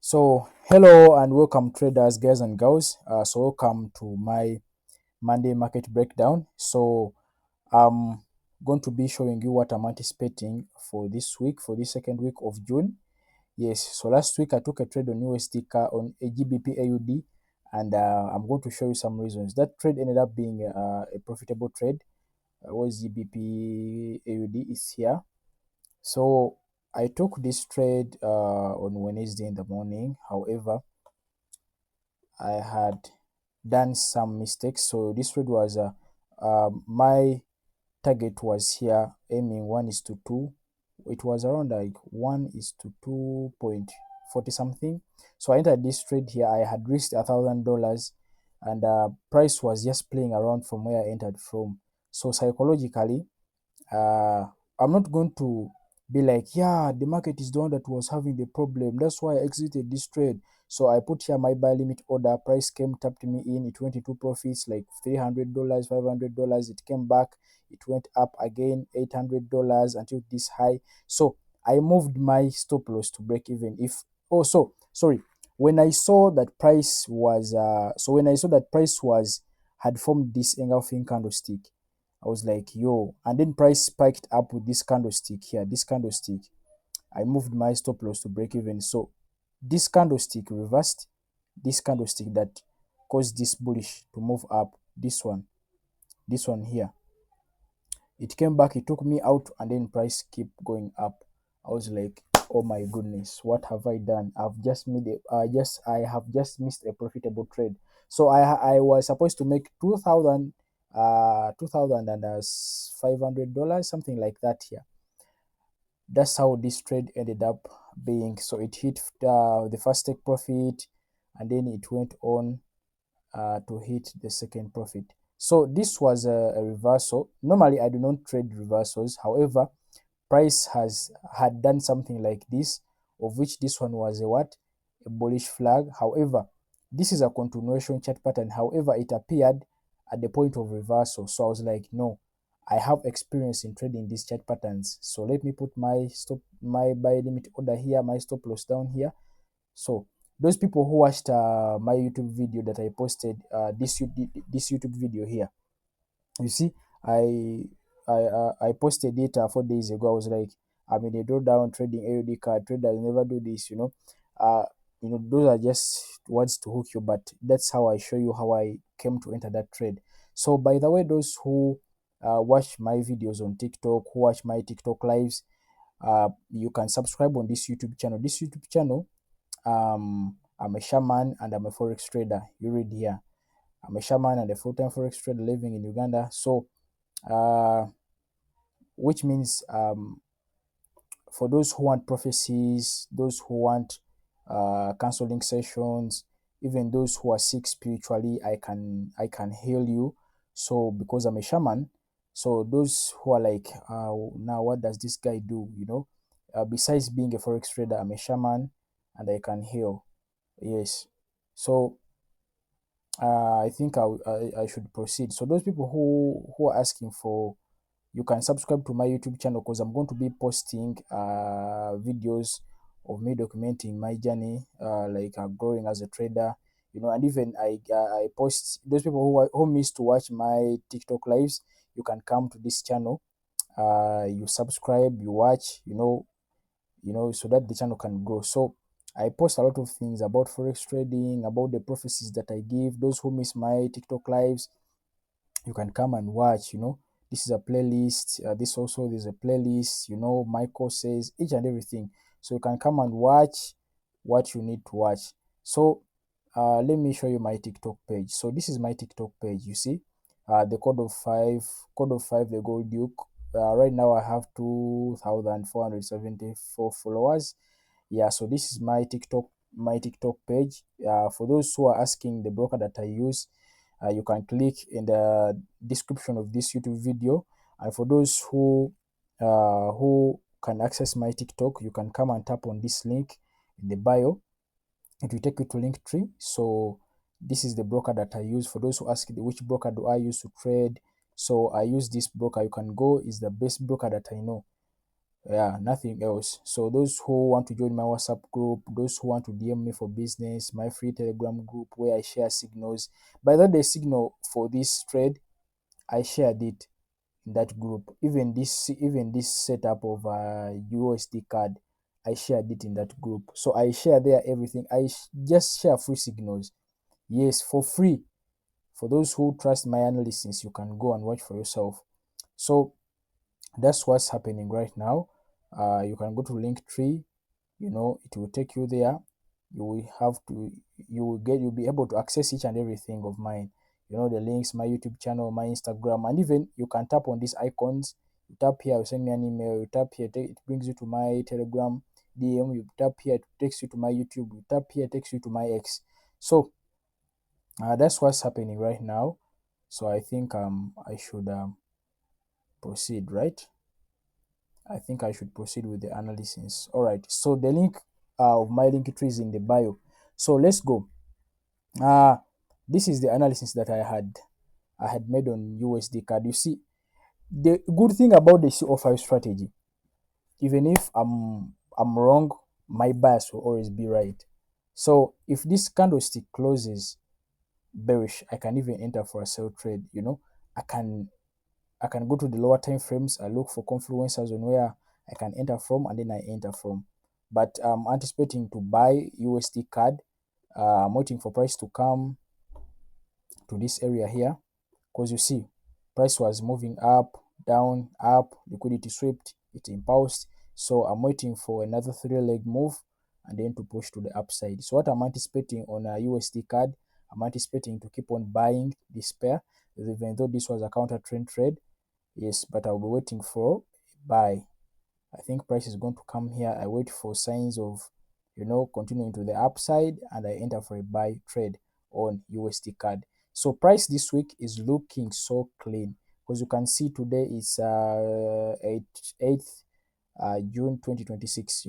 So hello and welcome traders, guys and girls. So welcome to my Monday market breakdown. So I'm going to be showing you what I'm anticipating for this week, for the second week of June. Yes, so last week I took a trade on USD on a GBP AUD, and I'm going to show you some reasons. That trade ended up being a profitable trade. Was GBP AUD is here. So I took this trade on Wednesday in the morning. However, I had done some mistakes. So this trade was my target was here aiming 1:2. It was around like 1:2.40 something. So I entered this trade here. I had risked $1,000, and price was just playing around from where I entered from. So psychologically, uh, I'm not going to be like, yeah, the market is the one that was having the problem. That's why I exited this trade. So I put here my buy limit order. Price came, tapped me in. It went into profits like $300, $500. It came back. It went up again, $800 until this high. So I moved my stop loss to break even. Sorry. When I saw that price was, had formed this engulfing candlestick, I was like, yo, and then price spiked up with this candlestick here, this candlestick. I moved my stop loss to break even. So this candlestick reversed this candlestick that caused this bullish to move up. This one here. It came back, it took me out, and then price keep going up. I was like, oh my goodness, what have I done? I've just made I have just missed a profitable trade. So I was supposed to make 2000 $2,500, something like that here. That's how this trade ended up being. So it hit the first take profit, and then it went on to hit the second profit. So this was a reversal. Normally I do not trade reversals. However, price had done something like this, of which this one was a what? A bullish flag. However, this is a continuation chart pattern. However, it appeared at the point of reversal. So I was like, no, I have experience in trading these chart patterns. So let me put my buy limit order here, my stop loss down here. So those people who watched my YouTube video that I posted, this YouTube video here, you see, I posted it 4 days ago. I was like, I'm in a drawdown trading AUD card. Traders never do this, uh those are just words to hook you, but that's how I show you how I came to enter that trade. So by the way, those who watch my videos on TikTok, who watch my TikTok lives, you can subscribe on this YouTube channel. This YouTube channel, I'm a shaman and I'm a forex trader. You read here, I'm a shaman and a full-time forex trader living in Uganda. So uh, which means for those who want prophecies, those who want counseling sessions, even those who are sick spiritually, I can heal you. So because I'm a shaman, so those who are like, now what does this guy do? Besides being a forex trader, I'm a shaman and I can heal. Yes. So I think I should proceed. So those people who are asking for, you can subscribe to my YouTube channel because I'm going to be posting videos of me documenting my journey, like growing as a trader, and even I post those people who miss to watch my TikTok lives. You can come to this channel, you subscribe, you watch, so that the channel can grow. So I post a lot of things about forex trading, about the prophecies that I give. Those who miss my TikTok lives, you can come and watch. This is a playlist. This also there's a playlist. My courses, each and everything. So you can come and watch what you need to watch. So let me show you my TikTok page. So this is my TikTok page. You see, the code of five, the Gold Duke. Right now I have 2,474 followers. Yeah, so this is my TikTok page. For those who are asking the broker that I use, you can click in the description of this YouTube video. And for those who can access my TikTok, you can come and tap on this link in the bio. It will take you to Linktree. So this is the broker that I use. For those who ask which broker do I use to trade, so I use this broker. You can go, is the best broker that I know. Yeah, nothing else. So those who want to join my WhatsApp group, those who want to DM me for business, my free Telegram group where I share signals. By the way, the signal for this trade, I shared it in that group. Even this setup of a USD card, I shared it in that group. So I share there everything. Just share free signals. Yes, for free. For those who trust my analysis, you can go and watch for yourself. So that's what's happening right now. You can go to Linktree. It will take you there. You will have to you'll be able to access each and everything of mine. The links, my YouTube channel, my Instagram, and even you can tap on these icons. You tap here, you send me an email. You tap here, it brings you to my Telegram DM. You tap here, it takes you to my YouTube. You tap here, it takes you to my X. So that's what's happening right now. So I think I should proceed, right? I think I should proceed with the analysis. All right. So the link of my link tree is in the bio. So let's go. Uh this is the analysis that I had made on USD card. You see, the good thing about the CO5 strategy, even if I'm wrong, my bias will always be right. So if this candlestick closes bearish, I can even enter for a sell trade. I can I can go to the lower time frames. I look for confluences on where I can enter from, and then I enter from. But I'm anticipating to buy USD card. I'm waiting for price to come to this area here, because you see, price was moving up, down, up, liquidity swept, it impulsed. So I'm waiting for another 3-leg move and then to push to the upside. So what I'm anticipating on a USD card, I'm anticipating to keep on buying this pair, even though this was a counter trend trade. Yes, but I'll be waiting for buy. I think price is going to come here. I wait for signs of, continuing to the upside, and I enter for a buy trade on USD card. So price this week is looking so clean, because you can see today is 8th June 2026.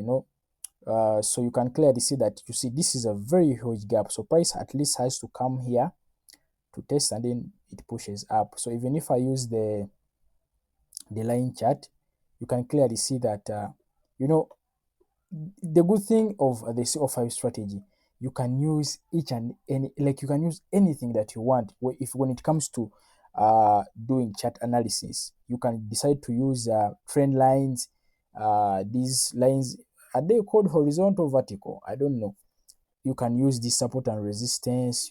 So you can clearly see that, you see, this is a very huge gap. So price at least has to come here to test, and then it pushes up. So even if I use the line chart, you can clearly see that you know the good thing of the CO5 strategy, you can use each and any, like, you can use anything that you want. If when it comes to doing chart analysis, you can decide to use trend lines. These lines, are they called horizontal, vertical? I don't know. You can use this support and resistance.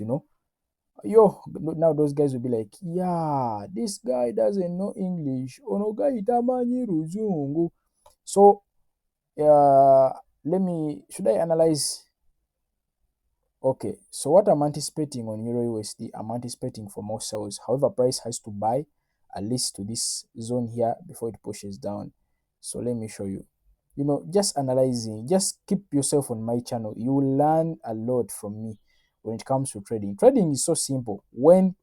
Now those guys will be like, yeah, this guy doesn't know English. Ono guy itamanyi ruzungu. So should I analyze? Okay, so what I'm anticipating on Euro USD, I'm anticipating for more sells. However, price has to buy at least to this zone here before it pushes down. So let me show you. Just analyzing, just keep yourself on my channel. You will learn a lot from me when it comes to trading. Trading is so simple when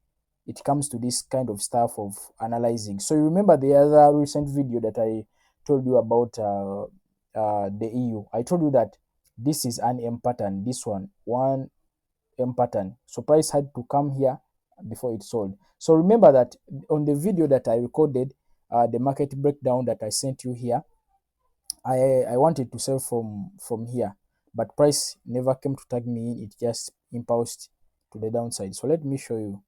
it comes to this kind of stuff of analyzing. So you remember the other recent video that I told you about the EU. I told you that this is an M pattern, this one M pattern. So price had to come here before it sold. So remember that on the video that I recorded, the market breakdown that I sent you here, I wanted to sell from here, but price never came to tag me in. It just impulsed to the downside. So let me show you.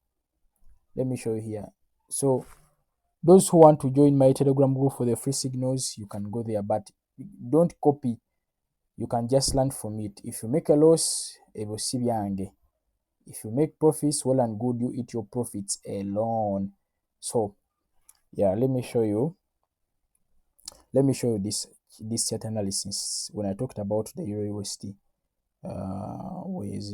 Here. So those who want to join my Telegram group for the free signals, you can go there, but don't copy. You can just learn from it. If you make a loss, ebosibyange. If you make profits, well and good, you eat your profits alone. So yeah, let me show you this chart analysis when I talked about the Euro USD. Where is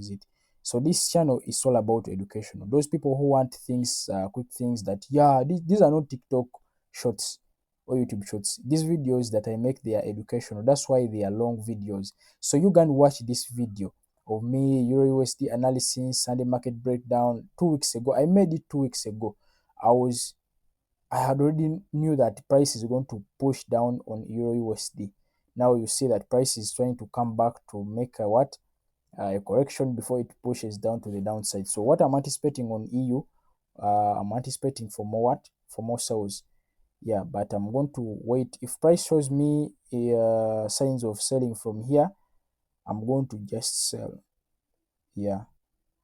it? So this channel is all about education. Those people who want things, quick things, that, yeah, these are not TikTok shorts or YouTube shorts. These videos that I make, they are educational. That's why they are long videos. So you can watch this video of me, Euro USD analysis, Sunday market breakdown 2 weeks ago. I made it 2 weeks ago. I had already knew that price is going to push down on Euro USD. Now you see that price is trying to come back to make a correction before it pushes down to the downside. So what I'm anticipating on EU, I'm anticipating for more sells. Yeah, but I'm going to wait. If price shows me signs of selling from here, I'm going to just sell. Yeah,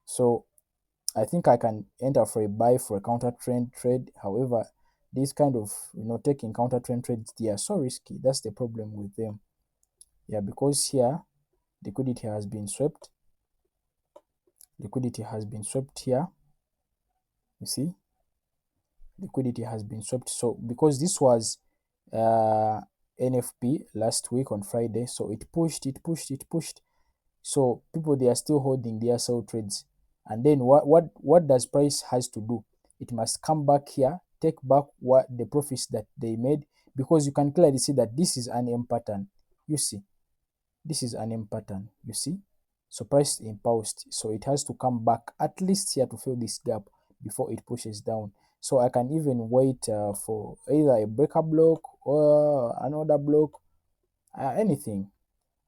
so I think I can enter for a buy for a counter trend trade. However, this kind of taking counter trend trades, they are so risky. That's the problem with them. Yeah, because here liquidity has been swept. Liquidity has been swept here. You see, liquidity has been swept. So because this was uh, NFP last week on Friday, so it pushed, it pushed, it pushed. So people, they are still holding their sell trades. And then what does price has to do? It must come back here, take back what the profits that they made, because you can clearly see that this is an M pattern. You see, this is an M pattern. You see, so price impulsed, so it has to come back at least here to fill this gap before it pushes down. So I can even wait for either a breaker block or another block, anything.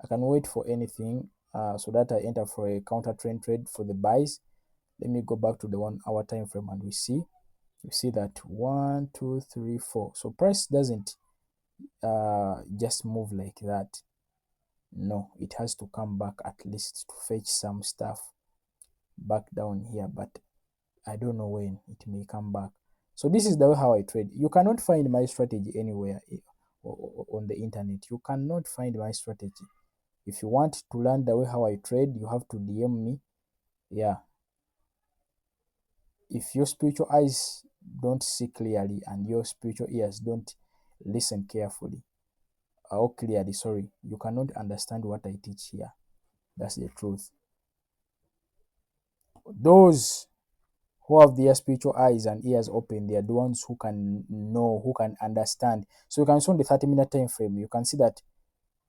I can wait for anything so that I enter for a counter trend trade for the buys. Let me go back to the 1 hour time frame and we see that 1 2 3 4. So price doesn't just move like that. No, it has to come back at least to fetch some stuff back down here, but I don't know when it may come back. So this is the way how I trade. You cannot find my strategy anywhere on the internet. You cannot find my strategy. If you want to learn the way how I trade, you have to DM me. Yeah. If your spiritual eyes don't see clearly and your spiritual ears don't listen carefully or clearly, sorry, you cannot understand what I teach here. That's the truth. Those who have their spiritual eyes and ears open, they are the ones who can know, who can understand. So you can see on the 30-minute time frame, you can see that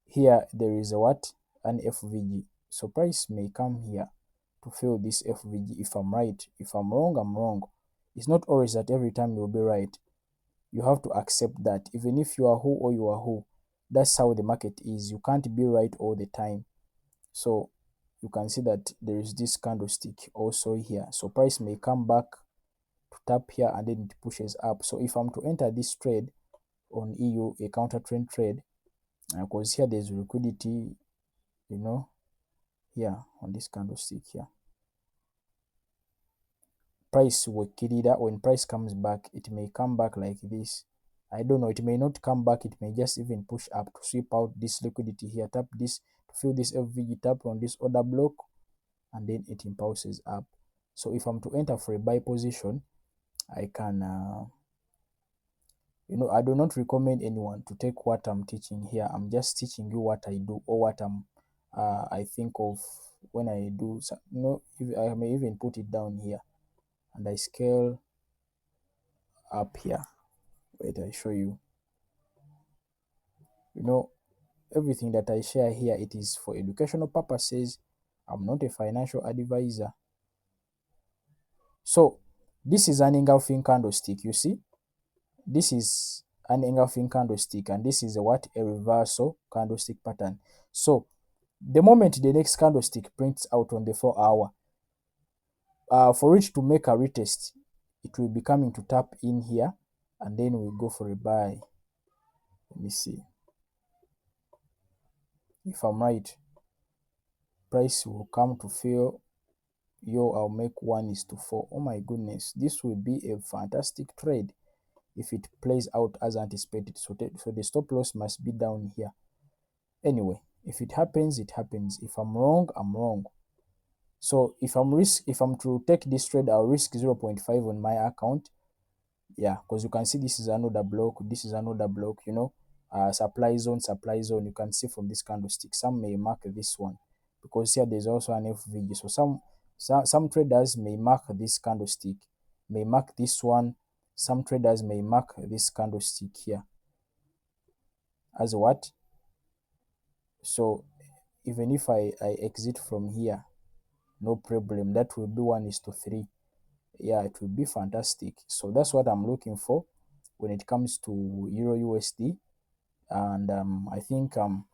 here there is a what? An FVG. So price may come here to fill this FVG if I'm right. If I'm wrong, I'm wrong. It's not always that every time you'll be right. You have to accept that even if you are who or you are who, that's how the market is. You can't be right all the time. So you can see that there is this candlestick also here. So price may come back to tap here and then it pushes up. So if I'm to enter this trade on EU, a counter trend trade, because here there's liquidity, you know, here on this candlestick here. Price will kill it. When price comes back, it may come back like this. I don't know, it may not come back, it may just even push up to sweep out this liquidity here, tap this to fill this FVG, tap on this order block, and then it impulses up. So if I'm to enter for a buy position, I can I do not recommend anyone to take what I'm teaching here. I'm just teaching you what I do or what I think of when I do. I may even put it down here and I scale up here. Wait, I show you. Everything that I share here, it is for educational purposes. I'm not a financial advisor. So this is an engulfing candlestick. You see, this is an engulfing candlestick, and this is a reversal candlestick pattern. So the moment the next candlestick prints out on the 4 hour, for it to make a retest, it will be coming to tap in here, and then we'll go for a buy. Let me see if I'm right. Price will come to fill. I'll make 1:4. Oh my goodness, this will be a fantastic trade if it plays out as anticipated. So the stop loss must be down here. Anyway, if it happens, it happens. If I'm wrong, I'm wrong. So if I'm to take this trade, I'll risk 0.5 on my account. Yeah, because you can see this is another block, this is another block, supply zone, supply zone. You can see from this candlestick, some may mark this one because here there's also an FVG. So some traders may mark this candlestick, may mark this one. Some traders may mark this candlestick here as what? So even if I exit from here, no problem, that will be 1:3. Yeah, it will be fantastic. So that's what I'm looking for when it comes to Euro USD. And I think I'm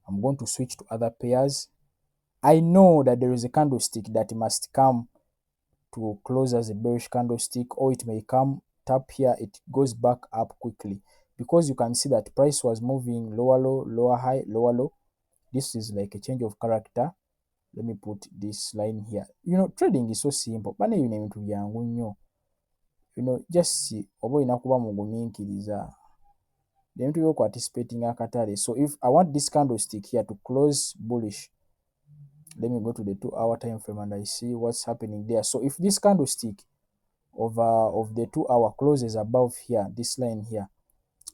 going to switch to other pairs. I know that there is a candlestick that must come to close as a bearish candlestick, or it may come tap here, it goes back up quickly, because you can see that price was moving lower low, lower high, lower low. This is like a change of character. Let me put this line here. Trading is so simple. Bana you name to byangu nnyo. Just see oba ina kuba mugumiikiriza ebintu by'okuparticipating akatale. So if I want this candlestick here to close bullish, let me go to the 2-hour time frame and I see what's happening there. So if this candlestick of the 2-hour closes above here, this line here,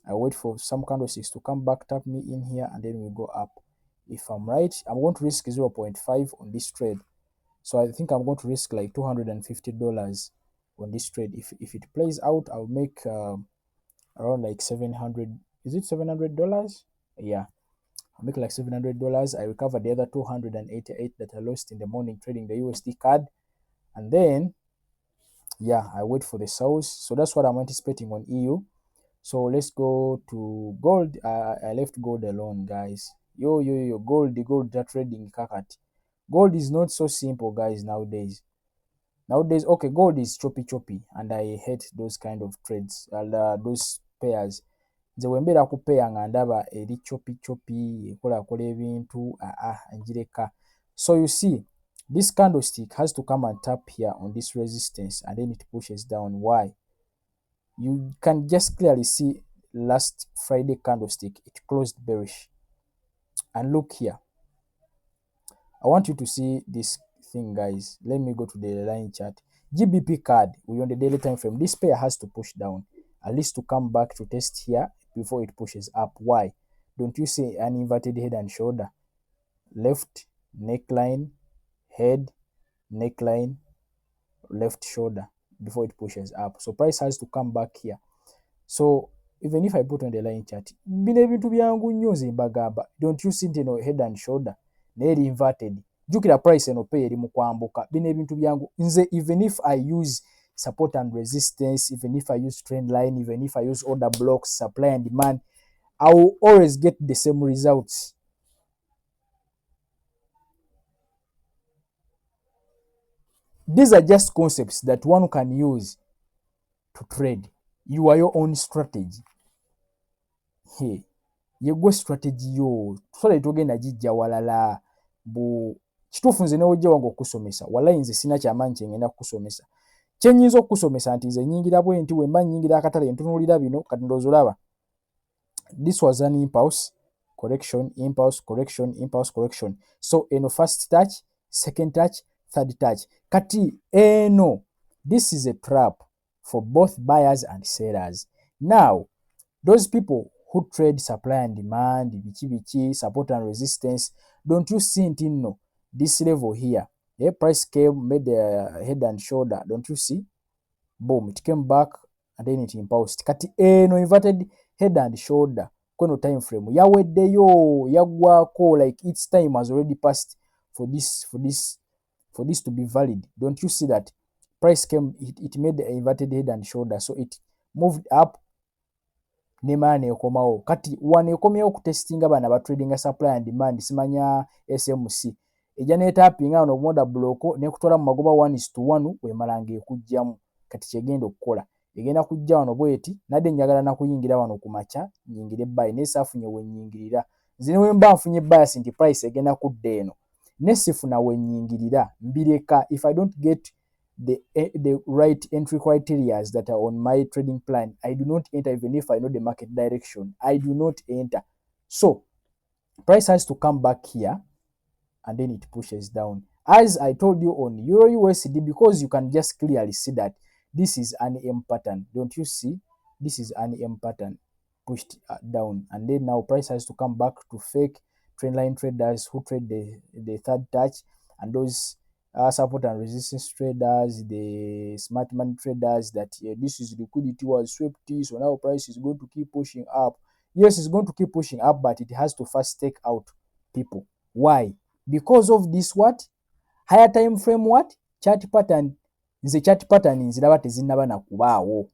I wait for some candlesticks to come back, tap me in here, and then we go up. If I'm right, I'm going to risk 0.5 on this trade. So I think I'm going to risk like $250 on this trade. If it plays out, I'll make around like 700. Is it $700? Yeah, I'll make like $700. I recover the other 288 that I lost in the morning trading the USD card, and then yeah, I wait for the sales. So that's what I'm anticipating on EU. So let's go to gold. I left gold alone, guys. Yo, gold that trading kakat. Gold is not so simple, guys, nowadays. Okay, gold is choppy, and I hate those kind of trades, those pairs. Nze wembeera kupeya nga ndaba eri choppy ekolakola ebintu njireka. So you see, this candlestick has to come and tap here on this resistance, and then it pushes down. Why? You can just clearly see last Friday candlestick, it closed bearish. And look here, I want you to see this thing, guys. Let me go to the line chart. GBP card, we on the daily time frame. This pair has to push down, at least to come back to test here before it pushes up. Why? Don't you see an inverted head and shoulder? Left neckline, head, neckline, left shoulder before it pushes up. So price has to come back here. So even if I put on the line chart, bino ebintu byangu nnyo zimbagamba. Don't you see head and shoulder neeri inverted? Jukira price eno pay eri mu kwambuka. Bino ebintu byangu nze, even if I use support and resistance, even if I use trend line, even if I use order blocks, supply and demand, I will always get the same results. These are just concepts that one can use to trade. You are your own strategy. Hey, yegwe strategy yo tusobola tugenda jijja walala bu kituufu nze newojja wange okusomesa walayi nze sina kyamaanyi kyengenda kukusomesa. Kyenyinza okukusomesa nti nze nyingira bwe nti wemba nyingira akatale ntunuulira bino kati ndowooza olaba. This was an impulse correction, impulse correction, impulse correction. So eno first touch, second touch, third touch. Kati eno, this is a trap for both buyers and sellers. Now, those people who trade supply and demand, bichi, support and resistance, don't you see it in this level here? The price came, made the head and shoulder, don't you see? Boom, it came back and then it impulsed. Kati eno inverted head and shoulder, kono time frame. Yaweddeyo, yagwako, like its time has already passed for this to be valid. Don't you see that? Price came, it made the inverted head and shoulder, so it moved up. Nemane ekomawo kati wane ekomyewo kutestinga bana ba trading supply and demand simanya SMC eja netapinga ono moda bloko ne kutola mu magoba 1:1 we malanga ekujjamu kati kyegenda okukola egenda kujja wano bweti nadde njagala na kuyingira wano ku macha nyingire buy ne safunye we nyingirira zine we mba mfunye bias nti price egenda kudda eno ne sifuna we nyingirira mbireka if I don't get the right entry criteria that are on my trading plan, I do not enter. Even if I know the market direction, I do not enter. So price has to come back here and then it pushes down, as I told you on Euro USD, because you can just clearly see that this is an M pattern. Don't you see? This is an M pattern pushed down, and then now price has to come back to fake trendline traders who trade the third touch, and those support and resistance traders, the smart money traders, that this is liquidity was swept, so now price is going to keep pushing up. Yes, it's going to keep pushing up, but it has to first take out people. Why? Because of this what? Higher time frame what? Chart pattern. Nze chart pattern nziraba tezinnaba na kubaawo.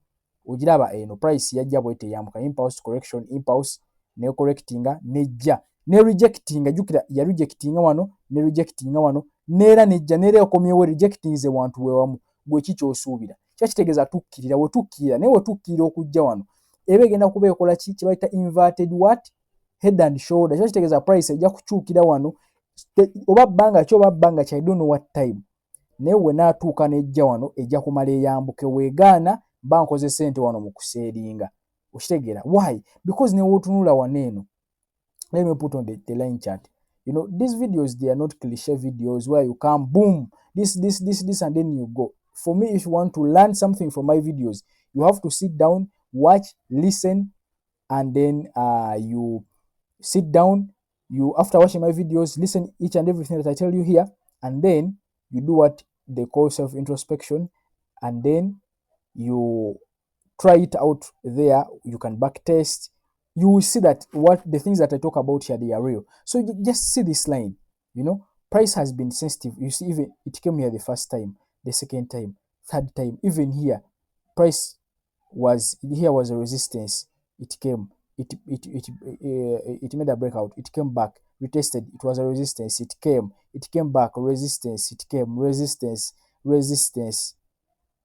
Ogiraba eno price yajja bwete yamuka impulse correction, impulse ne correctinga nejja ne rejectinga, jukira ya rejectinga wano ne rejectinga wano nera nejja nera okomyewo rejecting ze wantu we wamu gwe kicho osuubira kitegeeza tukkirira we tukkirira naye we tukkirira okujja wano eba egenda kuba ekola kye bayita inverted what head and shoulder kyo kitegeeza price ejja kukyukira wano oba bbanga ki oba bbanga ki I don't know what time naye we naatuuka n'ejja wano ejja kumala eyambuke weegaana mba nkoze ssente wano mu kuseeringa okitegeera why because ne wotunula wano eno let me put on the line chart. You know, these videos, they are not cliche videos where you come, boom, this, and then you go. For me, if you want to learn something from my videos, you have to sit down, watch, listen, and then you sit down. You, after watching my videos, listen each and everything that I tell you here, and then you do what they call self-introspection, and then you try it out there. You can back test. You will see that what the things that I talk about here, they are real. So you just see this line, you know, price has been sensitive. You see, even it came here the first time, the second time, third time, even here, price was, here was a resistance. It came, it made a breakout. It came back, retested. It was a resistance. It came back, resistance. It came, resistance, resistance.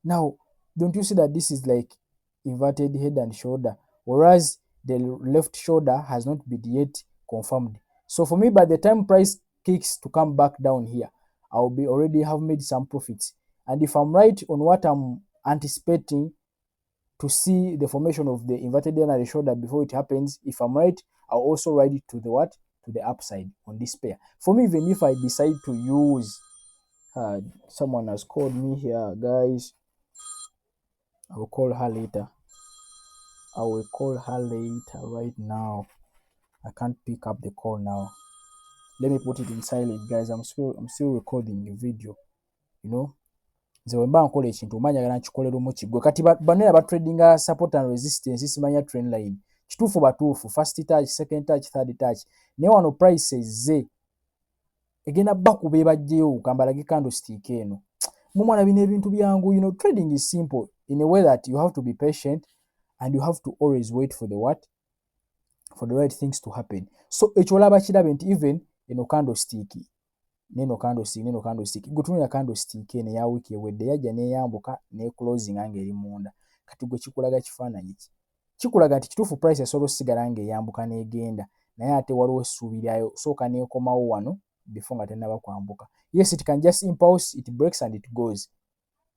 Now, don't you see that this is like inverted head and shoulder, whereas the left shoulder has not been yet confirmed. So for me, by the time price kicks to come back down here, I'll be already have made some profits. And if I'm right on what I'm anticipating to see the formation of the inverted head and shoulder before it happens, if I'm right, I'll also ride it to the what? To the upside on this pair. For me, even if I decide to use, someone has called me here, guys. I will call her later. I will call her later right now. I can't pick up the call now. Let me put it in silent, guys. I'm still recording the video. You know, nze wemba nkola ekintu omanya nkikolera omukigwe kati banera ba trading support and resistance simanya trend line kituufu batuufu first touch, second touch, third touch. Naye wano prices ze egenda bakuba ebajjeyo kambalage candlestick eno. Mumwana bino ebintu byangu. You know, trading is simple in a way that you have to be patient and you have to always wait for the what? For the right things to happen. So ekyolaba kirabe nti even eno candlestick neno candlestick gutunira candlestick ene ya wiki ewedde yajja neyambuka ne closing ange eri munda kati gwe kikulaga kifaananyi ki kikulaga nti kituufu price esobola sigala nga eyambuka negenda naye ate waliwo essuubiryayo sooka nekomawo wano before nga tennaba kwambuka. Yes, it can just impulse, it breaks and it goes,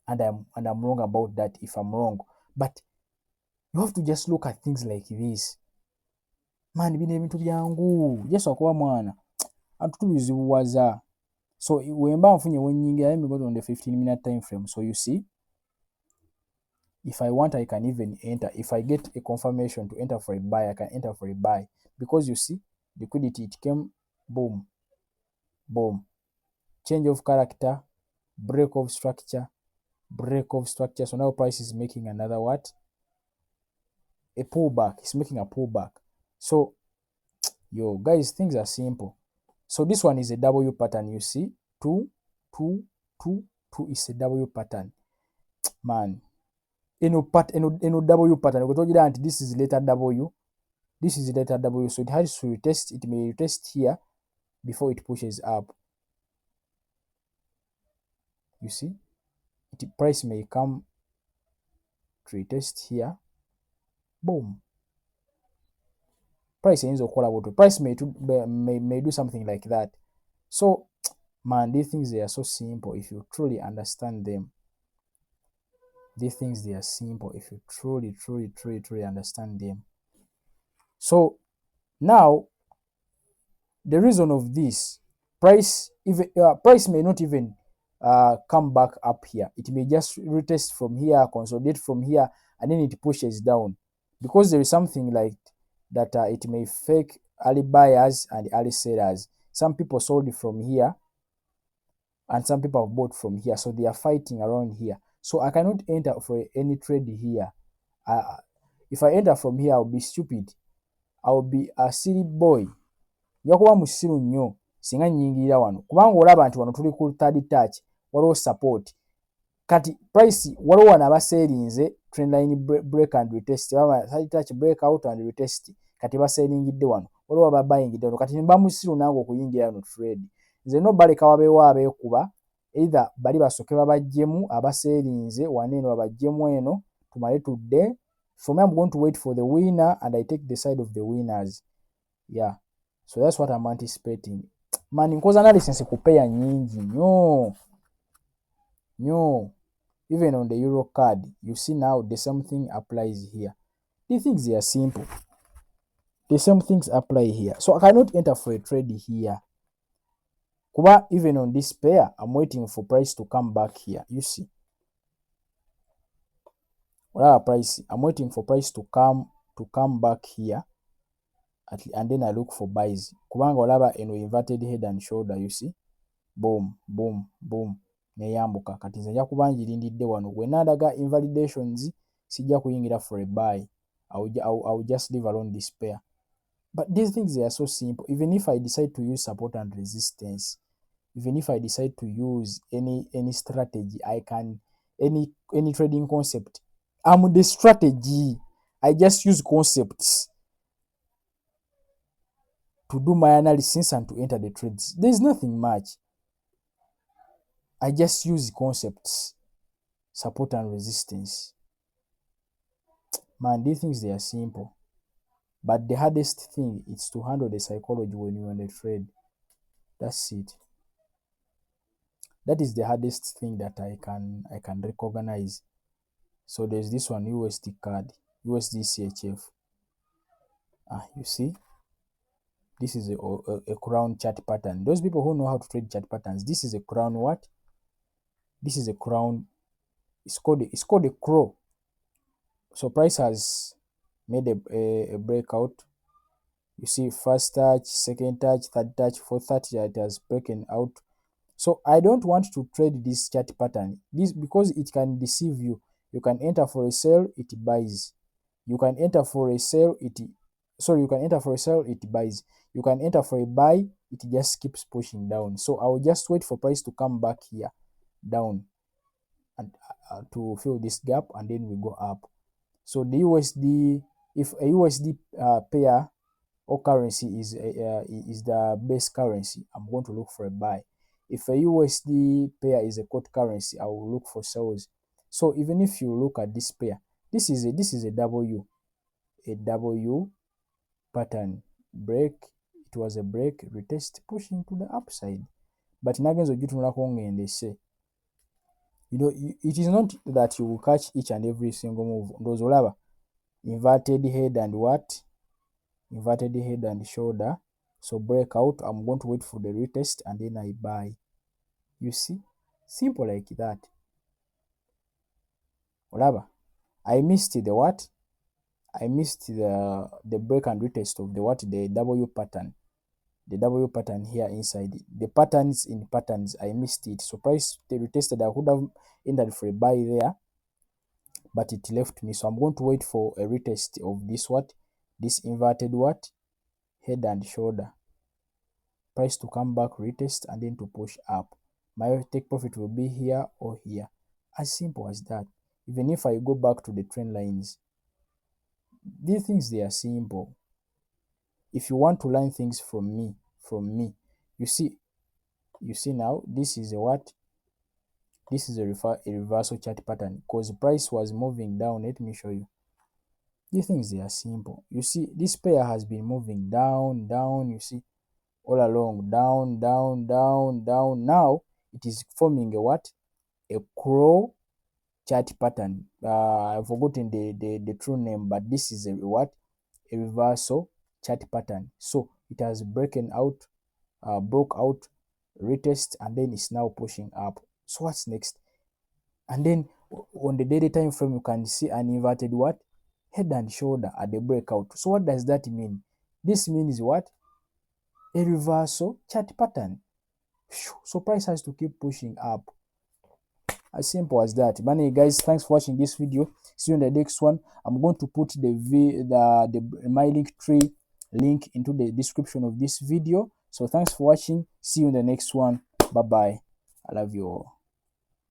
and I'm wrong about that if I'm wrong, but you have to just look at things like this. Man, bino ebintu byangu Yesu akuba mwana antutubizibuwaza. So wemba nfunye wenyingira, let me go on the 15-minute time frame. So you see, if I want, I can even enter. If I get a confirmation to enter for a buy, I can enter for a buy, because you see liquidity, it came, boom, boom, change of character, break of structure, break of structure. So now price is making another what? A pullback. It's making a pullback. So yo guys, things are simple. So this one is a W pattern. You see, 2 2 2 2 is a W pattern. Man, eno W pattern we told you that this is letter W, this is letter W, so it has to retest. It may retest here before it pushes up. You see, the price may come to retest here, boom. Price ends up about price may do something like that. So man, these things, they are so simple if you truly understand them. These things, they are simple if you truly understand them. So now the reason of this, price may not even come back up here. It may just retest from here, consolidate from here, and then it pushes down, because there is something like that. It may fake early buyers and early sellers. Some people sold from here and some people have bought from here, so they are fighting around here. So I cannot enter for any trade here. If I enter from here, I'll be stupid. I'll be a silly boy. Yakuba musiru nnyo singa nyingirira wano, kubanga olaba nti wano tuli ku third touch, waliwo support. Kati price waliwo wana abaserinze trendline break and retest, baba third touch break out and retest, kati baseringidde wano, waliwo ababayingidde wano, kati mba musiru nange okuyingira wano trade. Nze no baleka wabeewo abeekuba either bali basooke babajjemu abaseerinze wano eno babajjemu eno tumale tudde. For me, I'm going to wait for the winner and I take the side of the winners. Yeah, so that's what I'm anticipating. Man, nkoza analysis kupeya nyingi nyo. Even on the euro card, you see now the same thing applies here. The things are simple. The same things apply here. So I cannot enter for a trade here. Kuba, even on this pair, I'm waiting for price to come back here. You see, price. I'm waiting for price to come back here, and then I look for buys. Kubanga olaba eno inverted head and shoulder. You see, boom, boom, boom. Neyambuka kati nze nja kuba njirindidde wano. Bwe nadaga invalidations sijja kuyingira for a buy. I'll just leave alone this pair. But these things, they are so simple. Even if I decide to use support and resistance, even if I decide to use any strategy, I can, any trading concept, I'm the strategy. I just use concepts to do my analysis and to enter the trades. There's nothing much. I just use concepts, support and resistance. Man, these things, they are simple. But the hardest thing is to handle the psychology when you're on a trade. That's it. That is the hardest thing that I can recognize. So there's this one, USD card, USD CHF. You see, this is a crown chart pattern. Those people who know how to trade chart patterns, this is a crown what? This is a crown. It's called a crow. So price has made a breakout. You see, first touch, second touch, third touch, fourth touch, it has broken out. So I don't want to trade this chart pattern. This because it can deceive you. You can enter for a sell, it buys. You can enter for a sell, you can enter for a sell, it buys. You can enter for a buy, it just keeps pushing down. So I will just wait for price to come back here down and to fill this gap, and then we go up. So the USD, if a USD pair or currency is the base currency, I'm going to look for a buy. If a USD pair is a quote currency, I will look for sells. So even if you look at this pair, this is a W pattern break. It was a break, retest, pushing to the upside. But nagenzo gitunulako ngende se. You know, it is not that you will catch each and every single move. Those olaba inverted head and what? Inverted head and shoulder. So breakout, I'm going to wait for the retest and then I buy. You see, simple like that. Olaba, I missed the what? I missed the break and retest of the what? The W pattern. The W pattern here inside. The patterns in patterns, I missed it. So price they retested, I could have entered for a buy there, but it left me. So I'm going to wait for a retest of this what? This inverted what? Head and shoulder. Price to come back, retest, and then to push up. My take profit will be here or here. As simple as that. Even if I go back to the trend lines, these things, they are simple. If you want to learn things from me, you see now, this is a what? This is a reversal chart pattern because price was moving down. Let me show you. These things, they are simple. You see, this pair has been moving down, you see, all along, down. Now it is forming a what? A crow chart pattern. I've forgotten the true name, but this is a what? A reversal chart pattern. So it has broke out, retest, and then it's now pushing up. So what's next? And then on the daily time frame, you can see an inverted what? Head and shoulder at the breakout. So what does that mean? This means what? A reversal chart pattern. So price has to keep pushing up. As simple as that. Money guys, thanks for watching this video. See you in the next one. I'm going to put the my link tree link into the description of this video. So thanks for watching. See you in the next one. Bye bye. I love you all.